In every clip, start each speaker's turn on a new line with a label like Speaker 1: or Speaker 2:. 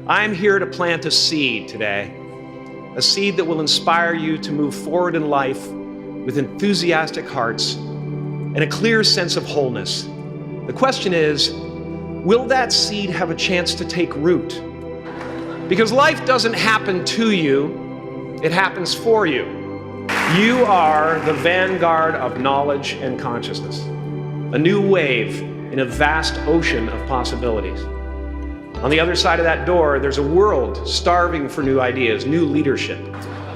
Speaker 1: I'm here to plant a seed today, a seed that will inspire you to move forward in life with enthusiastic hearts and a clear sense of wholeness. The question is, will that seed have a chance to take root? Because life doesn't happen to you, it happens for you. You are the vanguard of knowledge and consciousness, a new wave in a vast ocean of possibilities. On the other side of that door, there's a world starving for new ideas, new leadership.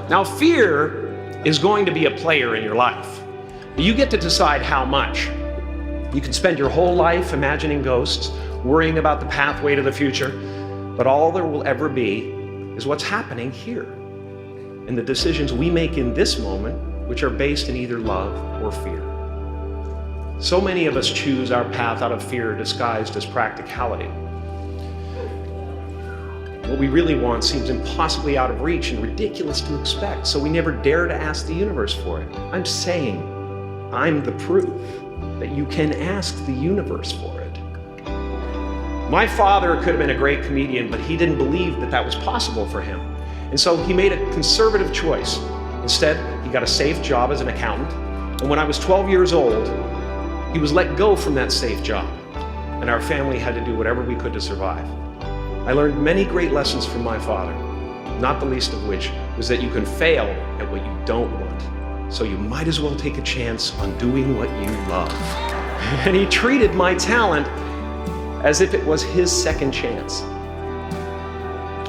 Speaker 1: Now, fear is going to be a player in your life. You get to decide how much. You can spend your whole life imagining ghosts, worrying about the pathway to the future, but all there will ever be is what's happening here, and the decisions we make in this moment, which are based in either love or fear. So many of us choose our path out of fear disguised as practicality. What we really want seems impossibly out of reach and ridiculous to expect, so we never dare to ask the universe for it. I'm saying, I'm the proof that you can ask the universe for it. My father could have been a great comedian, but he didn't believe that that was possible for him. And so he made a conservative choice. Instead, he got a safe job as an accountant. And when I was 12 years old, he was let go from that safe job. And our family had to do whatever we could to survive. I learned many great lessons from my father, not the least of which was that you can fail at what you don't want. So you might as well take a chance on doing what you love. And he treated my talent as if it was his second chance.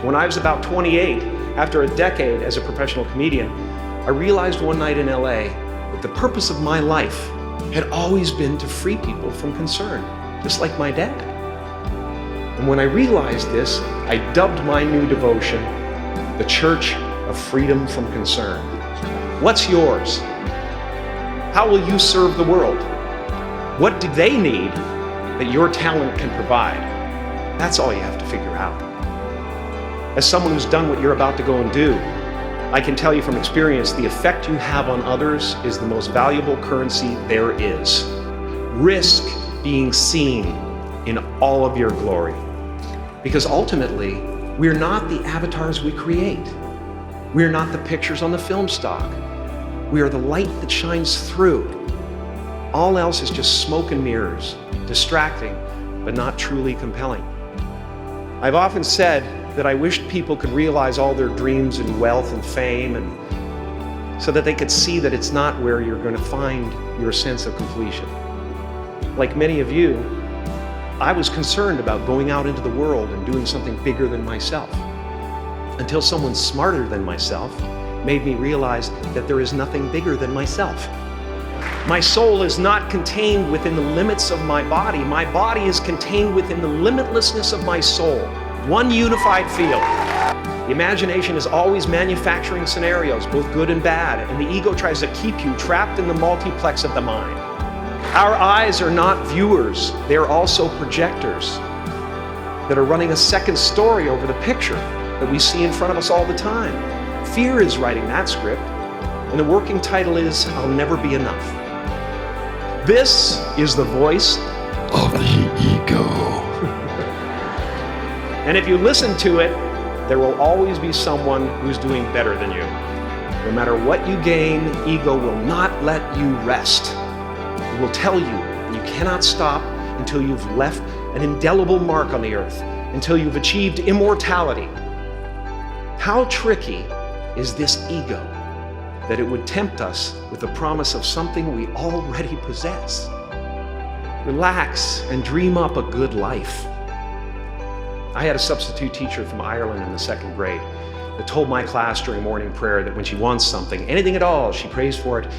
Speaker 1: When I was about 28, after a decade as a professional comedian, I realized one night in LA that the purpose of my life had always been to free people from concern, just like my dad. And when I realized this, I dubbed my new devotion the Church of Freedom from Concern. What's yours? How will you serve the world? What do they need that your talent can provide? That's all you have to figure out. As someone who's done what you're about to go and do, I can tell you from experience, the effect you have on others is the most valuable currency there is. Risk being seen in all of your glory. Because ultimately, we're not the avatars we create. We're not the pictures on the film stock. We are the light that shines through. All else is just smoke and mirrors, distracting, but not truly compelling. I've often said that I wished people could realize all their dreams and wealth and fame, and so that they could see that it's not where you're going to find your sense of completion. Like many of you, I was concerned about going out into the world and doing something bigger than myself, until someone smarter than myself made me realize that there is nothing bigger than myself. My soul is not contained within the limits of my body. My body is contained within the limitlessness of my soul. One unified field. The imagination is always manufacturing scenarios, both good and bad, and the ego tries to keep you trapped in the multiplex of the mind. Our eyes are not viewers, they are also projectors that are running a second story over the picture that we see in front of us all the time. Fear is writing that script, and the working title is, I'll Never Be Enough. This is the voice of the ego. And if you listen to it, there will always be someone who's doing better than you. No matter what you gain, ego will not let you rest. It will tell you you cannot stop until you've left an indelible mark on the earth, until you've achieved immortality. How tricky is this ego that it would tempt us with the promise of something we already possess? Relax and dream up a good life. I had a substitute teacher from Ireland in the second grade that told my class during morning prayer that when she wants something, anything at all, she prays for it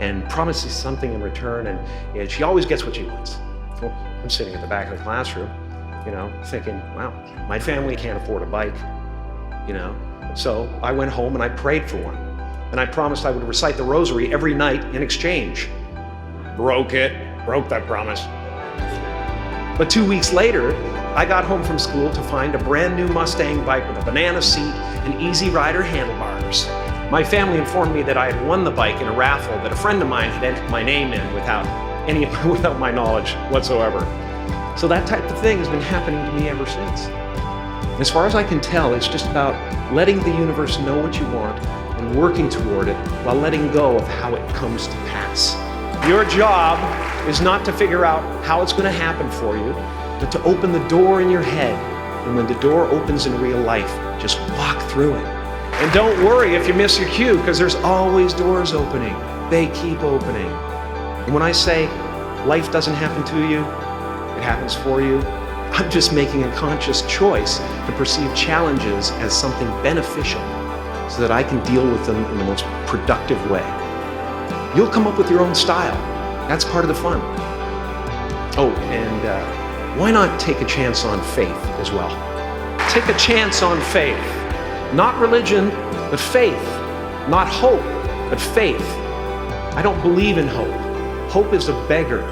Speaker 1: and promises something in return, and she always gets what she wants. Well, I'm sitting at the back of the classroom, thinking, wow, my family can't afford a bike, So I went home and I prayed for one. And I promised I would recite the rosary every night in exchange. Broke that promise. But 2 weeks later, I got home from school to find a brand new Mustang bike with a banana seat and Easy Rider handlebars. My family informed me that I had won the bike in a raffle that a friend of mine had entered my name in without my knowledge whatsoever. So that type of thing has been happening to me ever since. As far as I can tell, it's just about letting the universe know what you want and working toward it while letting go of how it comes to pass. Your job is not to figure out how it's going to happen for you, but to open the door in your head. And when the door opens in real life, just walk through it. And don't worry if you miss your cue, because there's always doors opening. They keep opening. And when I say life doesn't happen to you, it happens for you, I'm just making a conscious choice to perceive challenges as something beneficial so that I can deal with them in the most productive way. You'll come up with your own style. That's part of the fun. Oh, and why not take a chance on faith as well? Take a chance on faith. Not religion, but faith. Not hope, but faith. I don't believe in hope. Hope is a beggar.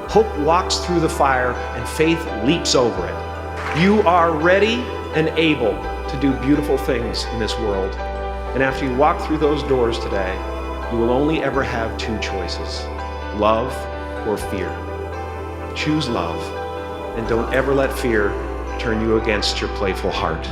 Speaker 1: Hope walks through the fire and faith leaps over it. You are ready and able to do beautiful things in this world. And after you walk through those doors today, you will only ever have two choices: love or fear. Choose love, and don't ever let fear turn you against your playful heart.